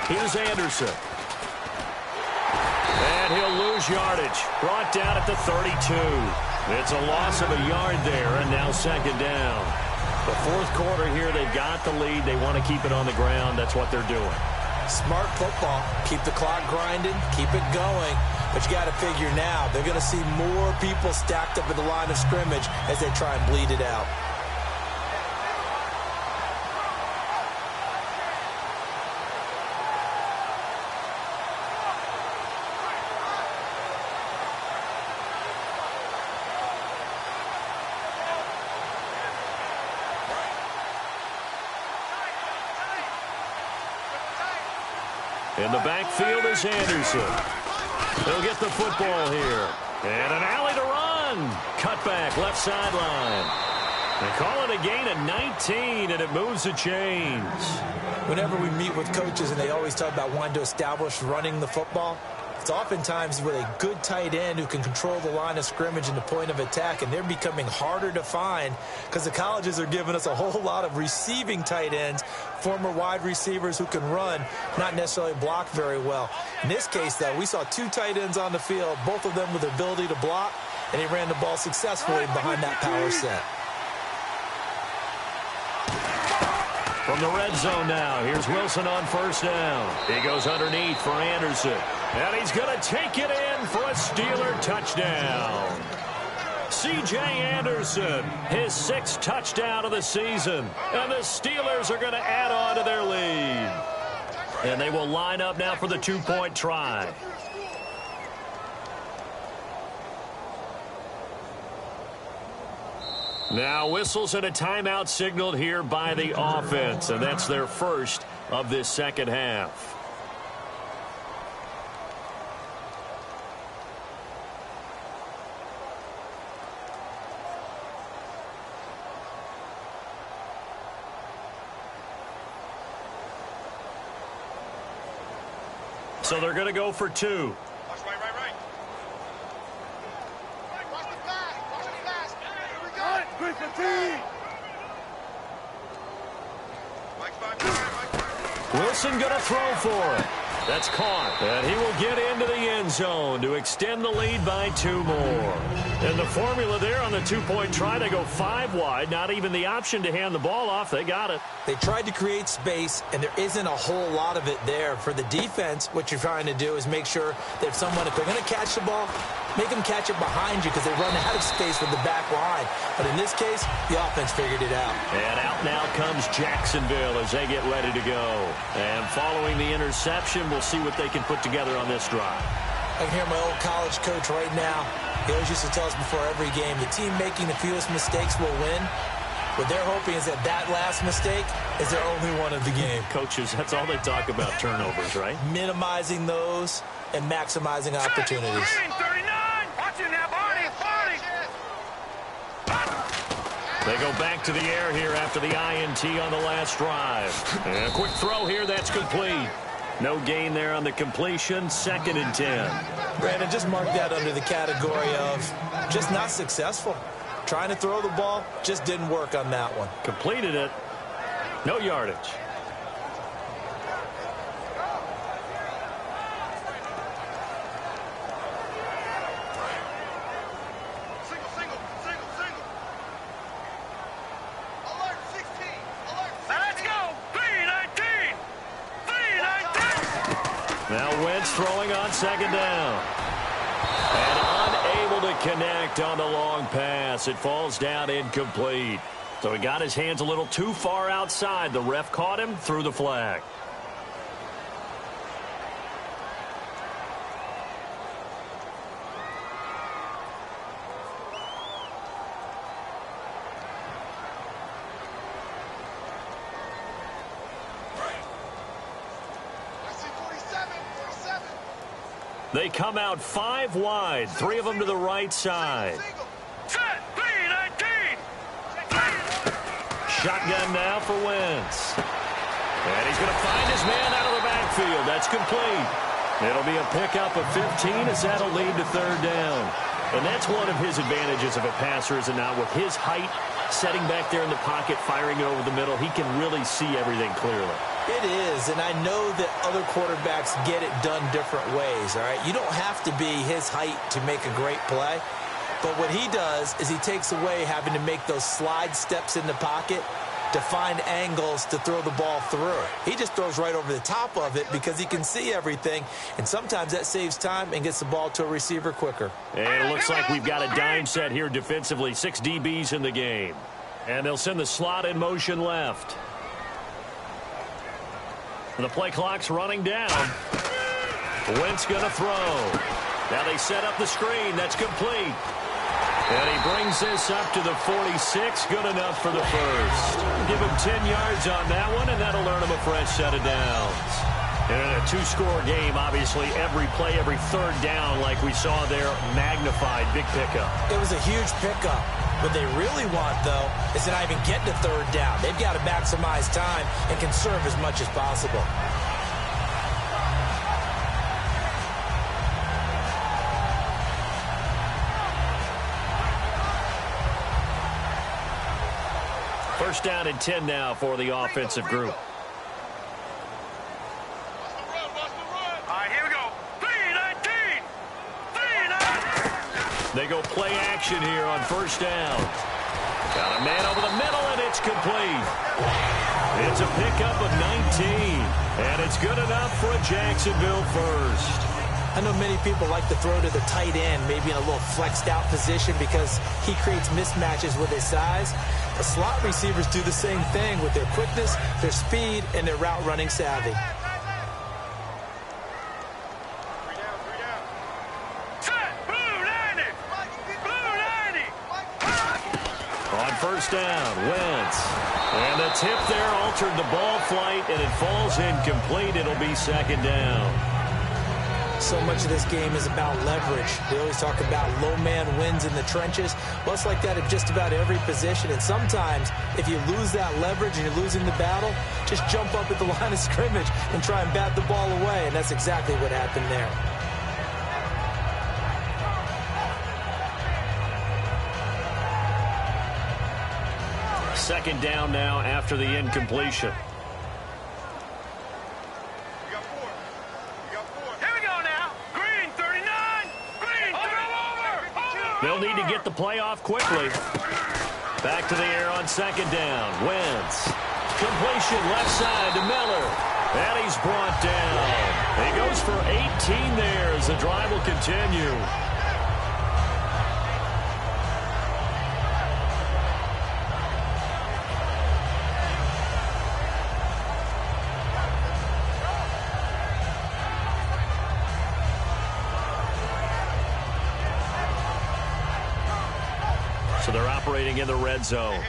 Speaker 2: Here's Anderson. And he'll lose yardage. Brought down at the 32. It's a loss of a yard there, and now 2nd down. The 4th quarter here, they've got the lead. They want to keep it on the ground. That's what they're doing.
Speaker 3: Smart football. Keep the clock grinding. Keep it going. But you got to figure now, they're going to see more people stacked up at the line of scrimmage as they try and bleed it out.
Speaker 2: In the backfield is Anderson. He'll get the football here. And an alley to run. Cut back, left sideline. They call it a gain of 19, and it moves the chains.
Speaker 3: Whenever we meet with coaches and they always talk about wanting to establish running the football, it's oftentimes with a good tight end who can control the line of scrimmage and the point of attack, and they're becoming harder to find because the colleges are giving us a whole lot of receiving tight ends, former wide receivers who can run, not necessarily block very well. In this case, though, we saw 2 tight ends on the field, both of them with the ability to block, and he ran the ball successfully behind that power set.
Speaker 2: From the red zone now, here's Wilson on 1st down. He goes underneath for Anderson. And he's going to take it in for a Steeler touchdown. C.J. Anderson, his 6th touchdown of the season. And the Steelers are going to add on to their lead. And they will line up now for the 2-point try. Now whistles and a timeout signaled here by the offense, and that's their first of this 2nd half. So they're going to go for 2.
Speaker 4: Watch right. Watch the pass. Watch the pass. Here we go.
Speaker 5: Good for team.
Speaker 2: Wilson going to throw for it. That's caught. And he will get into the end zone to extend the lead by 2 more. And the formula there on the 2-point try to go 5 wide. Not even the option to hand the ball off. They got it.
Speaker 3: They tried to create space, and there isn't a whole lot of it there. For the defense, what you're trying to do is make sure that if they're going to catch the ball, make them catch it behind you because they run out of space with the back line. But in this case, the offense figured it out.
Speaker 2: And out now comes Jacksonville as they get ready to go. And following the interception, we'll see what they can put together on this drive.
Speaker 3: I can hear my old college coach right now. He always used to tell us before every game, the team making the fewest mistakes will win. What they're hoping is that last mistake is their only one of the game.
Speaker 2: Coaches, that's all they talk about, turnovers, right?
Speaker 3: Minimizing those and maximizing opportunities.
Speaker 5: 39. Watch it now, Barney. It's Barney.
Speaker 2: They go back to the air here after the INT on the last drive. And a quick throw here, that's complete. No gain there on the completion, 2nd and 10.
Speaker 3: Brandon, just mark that under the category of just not successful. Trying to throw the ball, just didn't work on that one.
Speaker 2: Completed it, no yardage. Now Wentz throwing on 2nd down. And unable to connect on the long pass. It falls down incomplete. So he got his hands a little too far outside. The ref caught him, threw the flag. They come out 5 wide, 3 of them to the right side.
Speaker 5: Set, 3-19.
Speaker 2: Shotgun now for Wentz. And he's going to find his man out of the backfield. That's complete. It'll be a pickup of 15 as that'll lead to 3rd down. And that's one of his advantages of a passer, is it not? With his height, setting back there in the pocket, firing it over the middle, he can really see everything clearly.
Speaker 3: It is, and I know that other quarterbacks get it done different ways, all right? You don't have to be his height to make a great play, but what he does is he takes away having to make those slide steps in the pocket to find angles to throw the ball through. He just throws right over the top of it because he can see everything, and sometimes that saves time and gets the ball to a receiver quicker.
Speaker 2: And it looks like we've got a dime set here defensively. 6 DBs in the game. And they'll send the slot in motion left. The play clock's running down. Wentz going to throw. Now they set up the screen. That's complete. And he brings this up to the 46. Good enough for the first. Give him 10 yards on that one, and that'll earn him a fresh set of downs. And in a 2-score game, obviously, every play, every 3rd down, like we saw there, magnified. Big pickup. It
Speaker 3: was a huge pickup. What they really want, though, is to not even get to 3rd down. They've got to maximize time and conserve as much as possible.
Speaker 2: First down and 10 now for the offensive group.
Speaker 5: All right, here we go. 3-19. 3-19.
Speaker 2: They go play action here on 1st down. Got a man over the middle, and it's complete. It's a pickup of 19, and it's good enough for a Jacksonville first.
Speaker 3: I know many people like to throw to the tight end, maybe in a little flexed out position because he creates mismatches with his size. The slot receivers do the same thing with their quickness, their speed, and their route running savvy.
Speaker 2: On 1st down, Wentz. And the tip there altered the ball flight, and it falls incomplete. It'll be 2nd down.
Speaker 3: So much of this game is about leverage. They always talk about low man wins in the trenches. Well, it's like that in just about every position. And sometimes, if you lose that leverage and you're losing the battle, just jump up at the line of scrimmage and try and bat the ball away. And that's exactly what happened there.
Speaker 2: Second down now after the incompletion. They'll need to get the play off quickly. Back to the air on 2nd down. Wentz. Completion left side to Miller. And he's brought down. He goes for 18 there as the drive will continue. So they're operating in the red zone.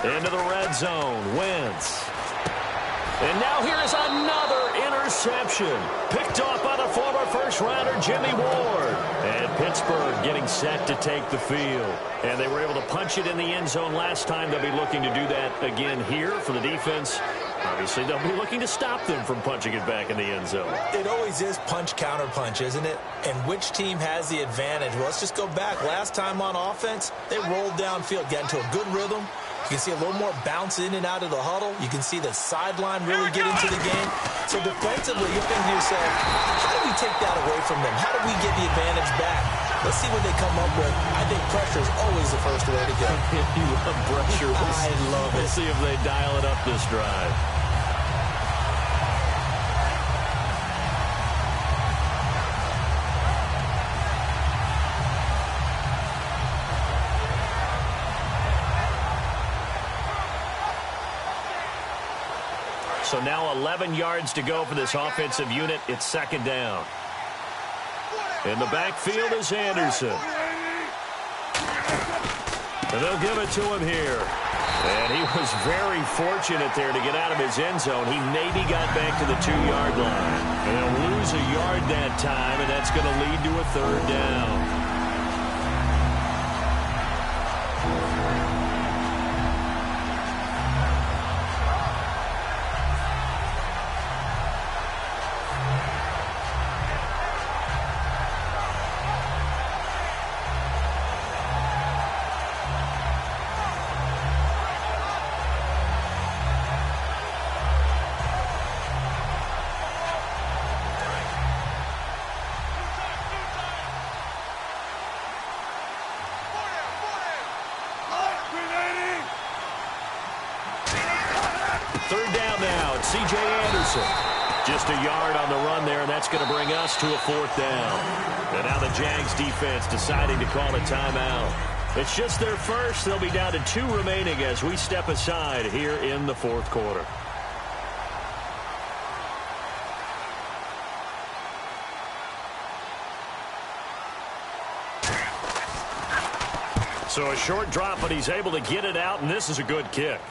Speaker 2: Into the red zone, Wentz. And now here's another interception. Picked off by the former first-rounder Jimmy Ward. And Pittsburgh getting set to take the field. And they were able to punch it in the end zone last time. They'll be looking to do that again here for the defense. Obviously, they'll be looking to stop them from punching it back in the end zone.
Speaker 3: It always is punch-counter-punch, isn't it? And which team has the advantage? Well, let's just go back. Last time on offense, they rolled downfield, got into a good rhythm. You can see a little more bounce in and out of the huddle. You can see the sideline really get into the game. So defensively, you're thinking to yourself, how do we take that away from them? How do we get the advantage back? Let's see what they come up with. I think pressure is always the first way to go.
Speaker 2: You love pressure.
Speaker 3: I love it.
Speaker 2: We'll see if they dial it up this drive. So now 11 yards to go for this offensive unit. It's second down. In the backfield is Anderson. And they'll give it to him here. And he was very fortunate there to get out of his end zone. He maybe got back to the 2-yard line. And they'll lose a yard that time, and that's going to lead to a third down. Third down now. It's C.J. Anderson. Just a yard on the run there, and that's going to bring us to a fourth down. And now the Jags defense deciding to call a timeout. It's just their first. They'll be down to 2 remaining as we step aside here in the fourth quarter. So a short drop, but he's able to get it out, and this is a good kick.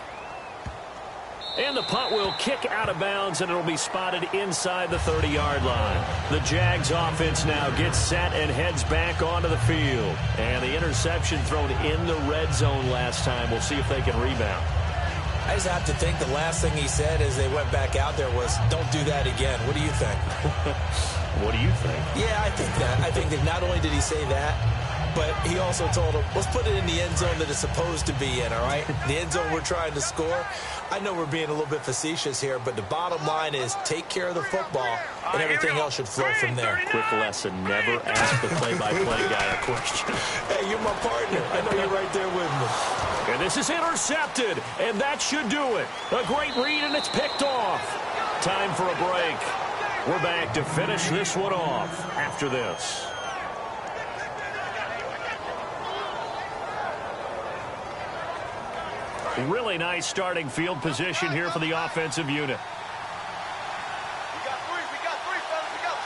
Speaker 2: And the punt will kick out of bounds, and it'll be spotted inside the 30-yard line. The Jags offense now gets set and heads back onto the field. And the interception thrown in the red zone last time. We'll see if they can rebound.
Speaker 3: I just have to think the last thing he said as they went back out there was, don't do that again. What do you think?
Speaker 2: What do you think?
Speaker 3: Yeah, I think that. I think that not only did he say that, but he also told him, let's put it in the end zone that it's supposed to be in, all right? The end zone we're trying to score. I know we're being a little bit facetious here, but the bottom line is take care of the football, and everything else should flow from there.
Speaker 2: Quick lesson, never ask the play-by-play guy a question.
Speaker 3: Hey, you're my partner. I know you're right there with me.
Speaker 2: And this is intercepted, and that should do it. A great read, and it's picked off. Time for a break. We're back to finish this one off after this. Really nice starting field position here for the offensive unit.
Speaker 4: We got three, fellas, we got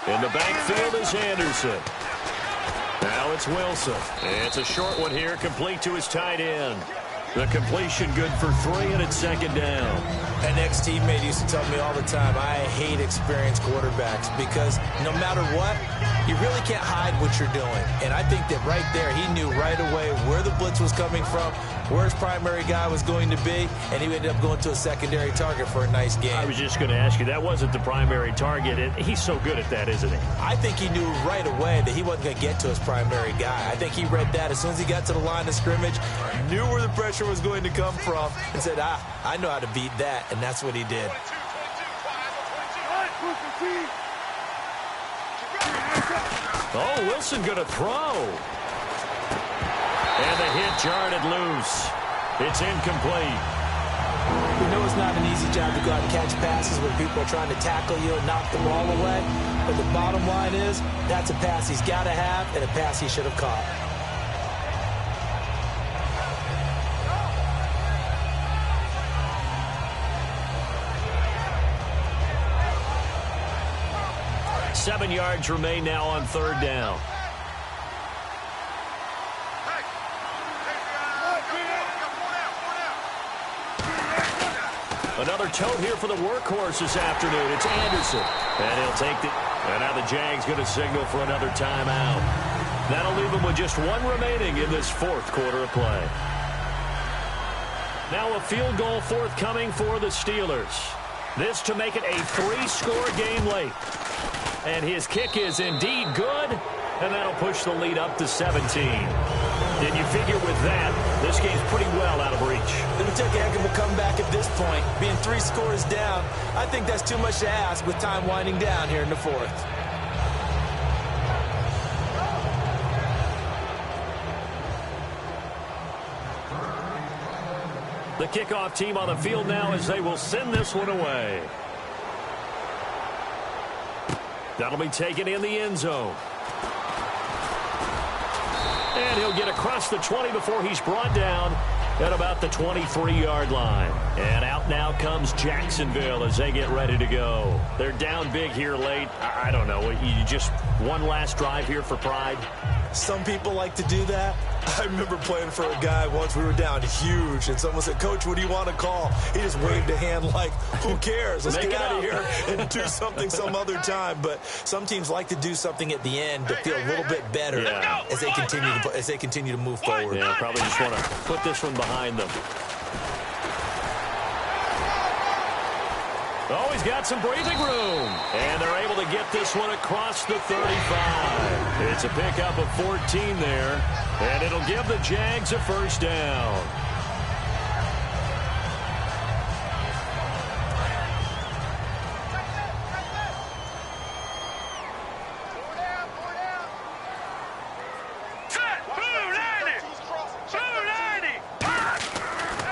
Speaker 4: three.
Speaker 2: In the backfield is Anderson. Now it's Wilson. It's a short one here, complete to his tight end. The completion good for 3, and it's second down.
Speaker 3: An ex-teammate used to tell me all the time, I hate experienced quarterbacks because no matter what, you really can't hide what you're doing. And I think that right there, he knew right away where the blitz was coming from, where his primary guy was going to be, and he ended up going to a secondary target for a nice game.
Speaker 2: I was just going to ask you, that wasn't the primary target. He's so good at that, isn't he?
Speaker 3: I think he knew right away that he wasn't going to get to his primary guy. I think he read that as soon as he got to the line of scrimmage, knew where the pressure was going to come from, and said, I know how to beat that, and that's what he did.
Speaker 2: Oh, Wilson going to throw. And the hit jarred it loose. It's incomplete.
Speaker 3: We know it's not an easy job to go out and catch passes when people are trying to tackle you and knock the ball away. But the bottom line is, that's a pass he's got to have and a pass he should have caught.
Speaker 2: Seven yards remain now on third down. Another tote here for the workhorse this afternoon. It's Anderson. And he'll take it. And now the Jags going to signal for another timeout. That'll leave them with just one remaining in this fourth quarter of play. Now a field goal forthcoming for the Steelers. This to make it a 3-score game late. And his kick is indeed good. And that'll push the lead up to 17. And you figure with that, this game's pretty well out of reach.
Speaker 3: It'll take a heck of a comeback at this point. Being 3 scores down, I think that's too much to ask with time winding down here in the fourth.
Speaker 2: The kickoff team on the field now as they will send this one away. That'll be taken in the end zone. And he'll get across the 20 before he's brought down at about the 23-yard line. And out now comes Jacksonville as they get ready to go. They're down big here late. I don't know. You just one last drive here for pride?
Speaker 3: Some people like to do that. I remember playing for a guy once. We were down huge, and someone said, "Coach, what do you want to call?" He just waved a hand like, who cares? Let's get out of here and do something some other time. But some teams like to do something at the end to feel a little bit better as they continue to move forward.
Speaker 2: Yeah, probably just want to put this one behind them. Oh, he's got some breathing room. And they're able to get this one across the 35. It's a pickup of 14 there. And it'll give the Jags a first down.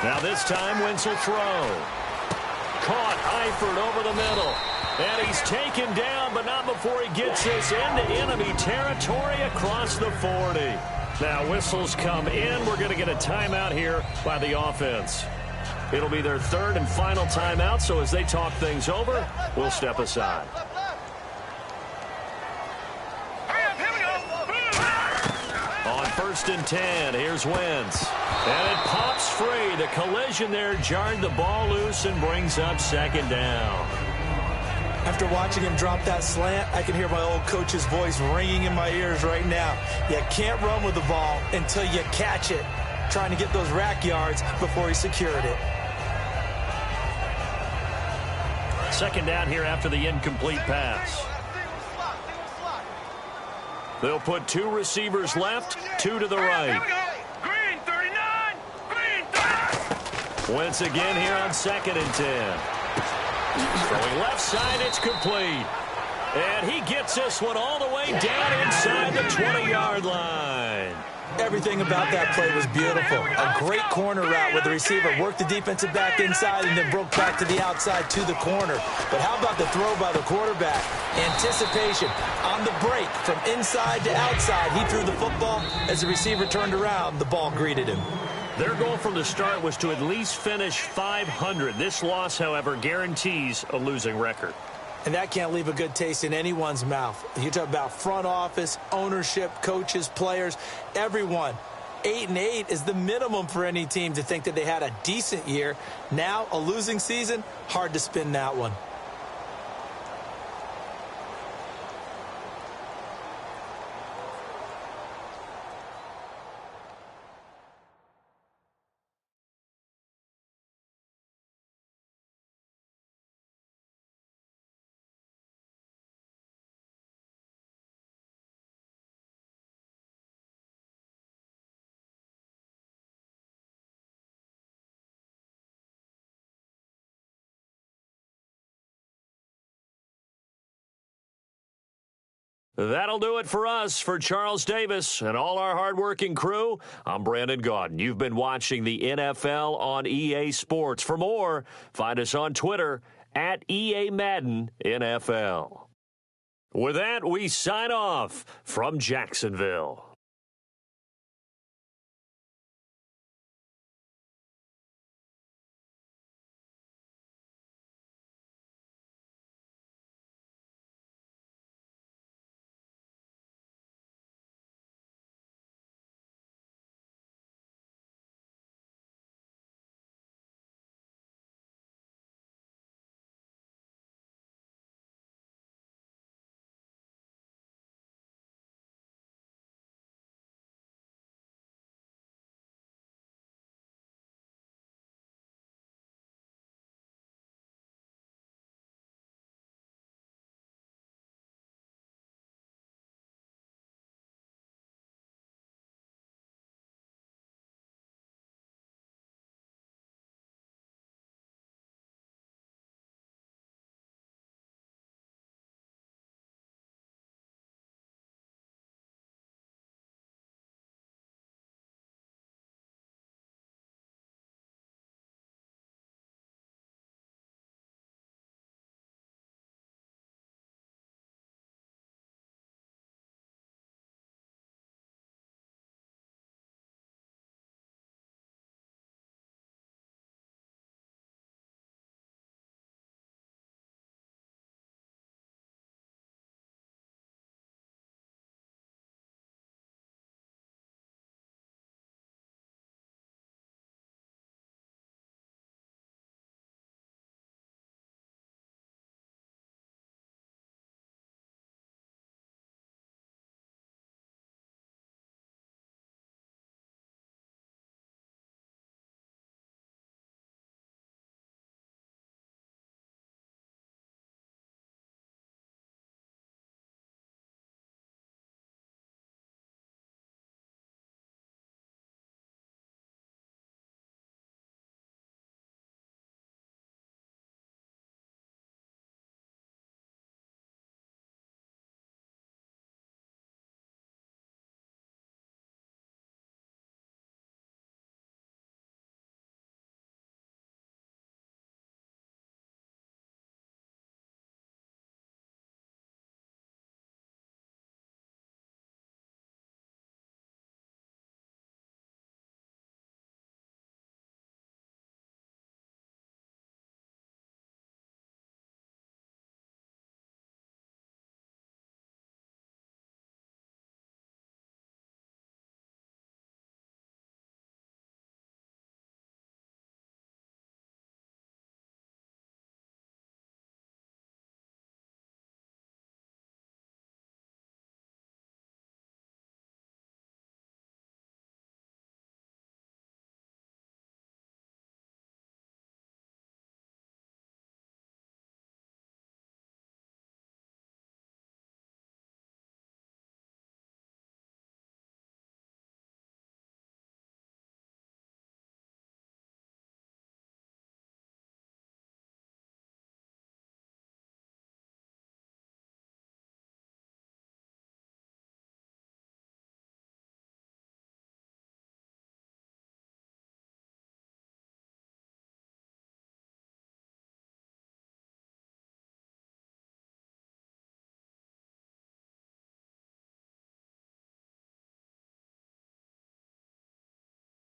Speaker 2: Now this time, Wentz will throw. Caught Eifert over the middle. And he's taken down, but not before he gets this into enemy territory across the 40. Now whistles come in. We're going to get a timeout here by the offense. It'll be their third and final timeout, so as they talk things over, we'll step aside. On 1st and 10, here's Wentz. And it pops free. The collision there jarred the ball loose and brings up second down.
Speaker 3: After watching him drop that slant, I can hear my old coach's voice ringing in my ears right now. You can't run with the ball until you catch it. Trying to get those rack yards before he secured it.
Speaker 2: Second down here after the incomplete pass. They'll put 2 receivers left, 2 to the right.
Speaker 5: Green 39, green 30.
Speaker 2: Wentz again here on 2nd and 10. Throwing left side, it's complete. And he gets this one all the way down inside the 20-yard line.
Speaker 3: Everything about that play was beautiful. A great corner route where the receiver worked the defensive back inside and then broke back to the outside to the corner. But how about the throw by the quarterback? Anticipation on the break from inside to outside. He threw the football. As the receiver turned around, the ball greeted him.
Speaker 2: Their goal from the start was to at least finish 500. This loss, however, guarantees a losing record.
Speaker 3: And that can't leave a good taste in anyone's mouth. You talk about front office, ownership, coaches, players, everyone. 8-8 is the minimum for any team to think that they had a decent year. Now, a losing season, hard to spin that one.
Speaker 2: That'll do it for us. For Charles Davis and all our hardworking crew, I'm Brandon Gaudin. You've been watching the NFL on EA Sports. For more, find us on Twitter at EA Madden NFL. With that, we sign off from Jacksonville.